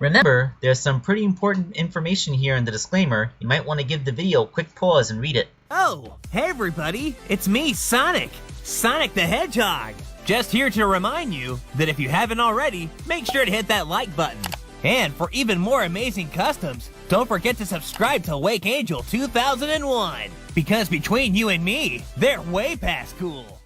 Remember, there's some pretty important information here in the disclaimer. You might want to give the video a quick pause and read it. Oh, hey everybody, it's me, Sonic! Sonic the Hedgehog! Just here to remind you that if you haven't already, make sure to hit that like button. And for even more amazing customs, don't forget to subscribe to Wake Angel 2001, because between you and me, they're way past cool.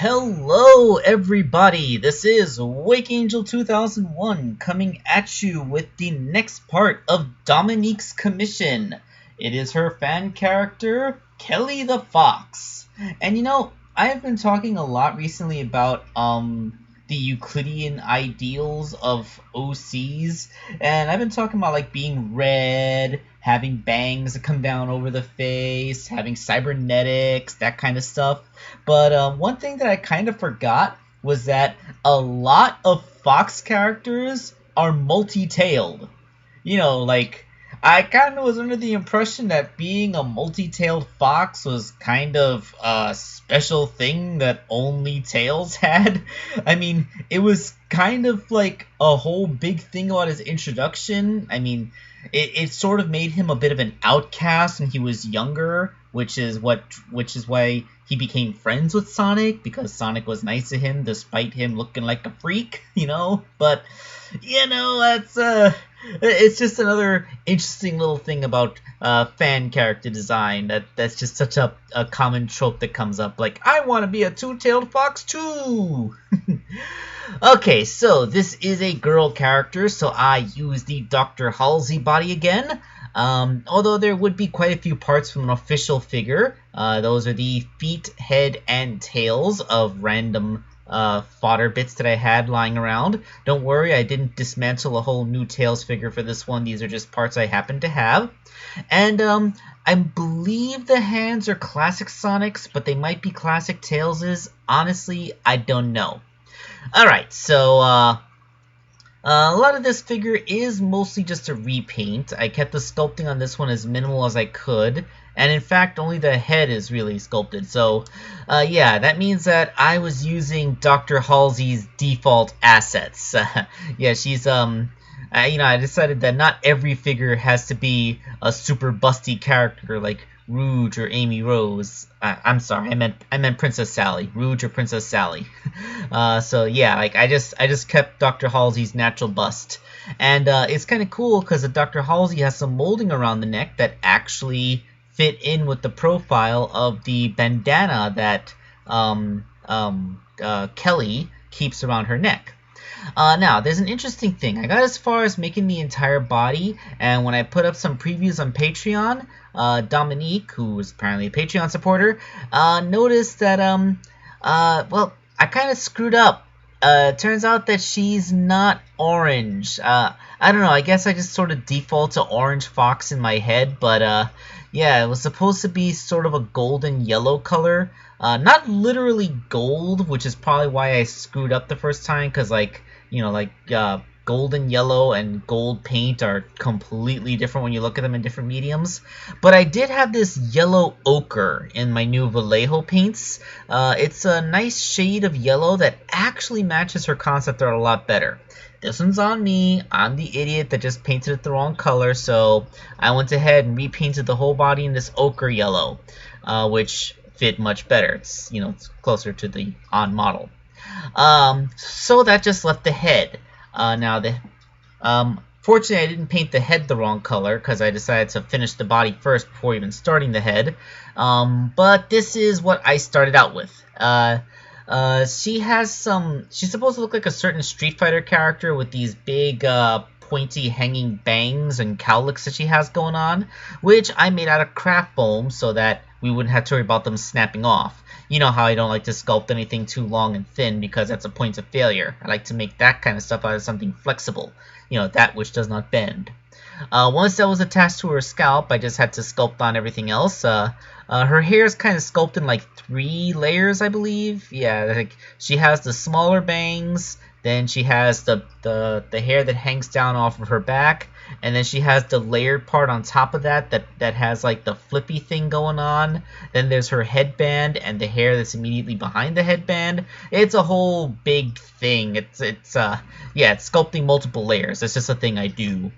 Hello everybody, this is Wake Angel 2001 coming at you with the next part of Dominique's commission. It is her fan character, Kelly the Fox. And you know, I have been talking a lot recently about the Euclidean ideals of OCs, and I've been talking about like being red, having bangs that come down over the face, having cybernetics, that kind of stuff. But one thing that I kind of forgot was that a lot of Fox characters are multi-tailed. You know, like, I kind of was under the impression that being a multi-tailed fox was kind of a special thing that only tails had. I mean, it was kind of like a whole big thing about his introduction. I mean, it sort of made him a bit of an outcast when he was younger, which is why he became friends with Sonic, because Sonic was nice to him despite him looking like a freak, you know? But, you know, it's just another interesting little thing about fan character design that's just such a common trope that comes up, like, I want to be a two-tailed fox too! Okay, so this is a girl character, so I use the Dr. Halsey body again. Although there would be quite a few parts from an official figure. Those are the feet, head, and tails of random fodder bits that I had lying around. Don't worry, I didn't dismantle a whole new Tails figure for this one. These are just parts I happen to have. And I believe the hands are classic Sonic's, but they might be classic Tails's. Honestly, I don't know. Alright, so a lot of this figure is mostly just a repaint. I kept the sculpting on this one as minimal as I could, and in fact only the head is really sculpted. So yeah, that means that I was using Dr. Halsey's default assets. Yeah, she's I decided that not every figure has to be a super busty character like Rouge or Amy Rose. I'm sorry, I meant Princess Sally. Rouge or Princess Sally. So yeah, like I just kept Dr. Halsey's natural bust, and it's kind of cool because Dr. Halsey has some molding around the neck that actually fit in with the profile of the bandana that Kelly keeps around her neck. Now, there's an interesting thing. I got as far as making the entire body, and when I put up some previews on Patreon, Dominique, who is apparently a Patreon supporter, noticed that, well, I kind of screwed up. Turns out that she's not orange. I don't know, I guess I just sort of default to orange fox in my head, but, yeah, it was supposed to be sort of a golden yellow color. Not literally gold, which is probably why I screwed up the first time, because, like, you know, like, golden yellow and gold paint are completely different when you look at them in different mediums. But I did have this yellow ochre in my new Vallejo paints. It's a nice shade of yellow that actually matches her concept art a lot better. This one's on me. I'm the idiot that just painted it the wrong color, so I went ahead and repainted the whole body in this ochre yellow, which fit much better. It's, you know, it's closer to the on model. So that just left the head. Fortunately, I didn't paint the head the wrong color because I decided to finish the body first before even starting the head. But this is what I started out with. She's supposed to look like a certain Street Fighter character with these big, pointy hanging bangs and cowlicks that she has going on, which I made out of craft foam so that we wouldn't have to worry about them snapping off. You know how I don't like to sculpt anything too long and thin because that's a point of failure. I like to make that kind of stuff out of something flexible. You know, that which does not bend. Once that was attached to her scalp, I just had to sculpt on everything else. Her hair is kind of sculpted in like 3 layers, I believe. Yeah, like she has the smaller bangs, then she has the hair that hangs down off of her back, and then she has the layered part on top of that has like the flippy thing going on. Then there's her headband and the hair that's immediately behind the headband. It's a whole big thing. It's sculpting multiple layers. It's just a thing I do.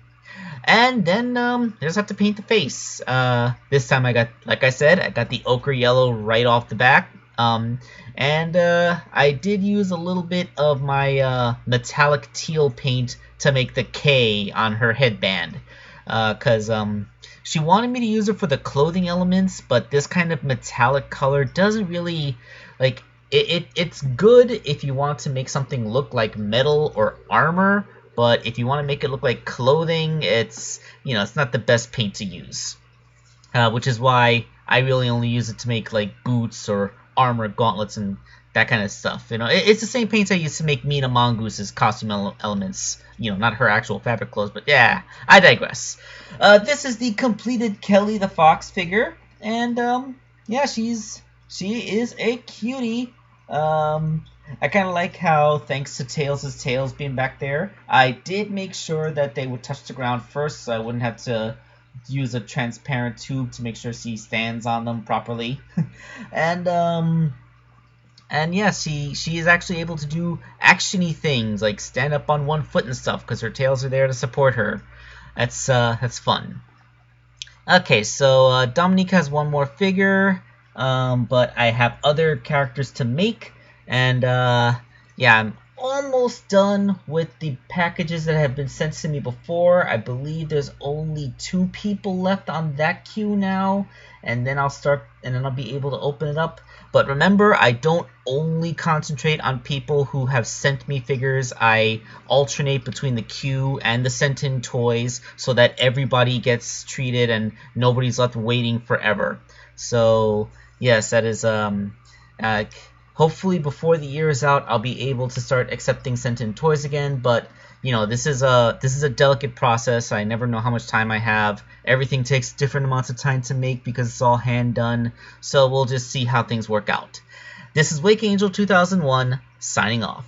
And then I just have to paint the face. This time I got, like I said, I got the ochre yellow right off the back. And I did use a little bit of my metallic teal paint to make the K on her headband. Because she wanted me to use it for the clothing elements, but this kind of metallic color doesn't really, like, it's good if you want to make something look like metal or armor, but if you want to make it look like clothing, it's not the best paint to use. Which is why I really only use it to make like boots or armor, gauntlets, and that kind of stuff. It's the same paints I used to make Mina Mongoose costume elements. Not her actual fabric clothes, but yeah, I digress. This is the completed Kelly the Fox figure, and yeah, she is a cutie. I kind of like how, thanks to Tails' tails being back there, I did make sure that they would touch the ground first, so I wouldn't have to use a transparent tube to make sure she stands on them properly. And yeah, she is actually able to do actiony things like stand up on one foot and stuff because her tails are there to support her. That's fun. Okay, so Dominique has one more figure, but I have other characters to make. And yeah, I'm almost done with the packages that have been sent to me before. I believe there's only 2 people left on that queue now, and then I'll be able to open it up. But remember, I don't only concentrate on people who have sent me figures. I alternate between the queue and the sent-in toys so that everybody gets treated and nobody's left waiting forever. So yes, that is hopefully before the year is out, I'll be able to start accepting sent-in toys again, but this is a delicate process. I never know how much time I have. Everything takes different amounts of time to make because it's all hand done, so we'll just see how things work out. This is Wake Angel 2001, signing off.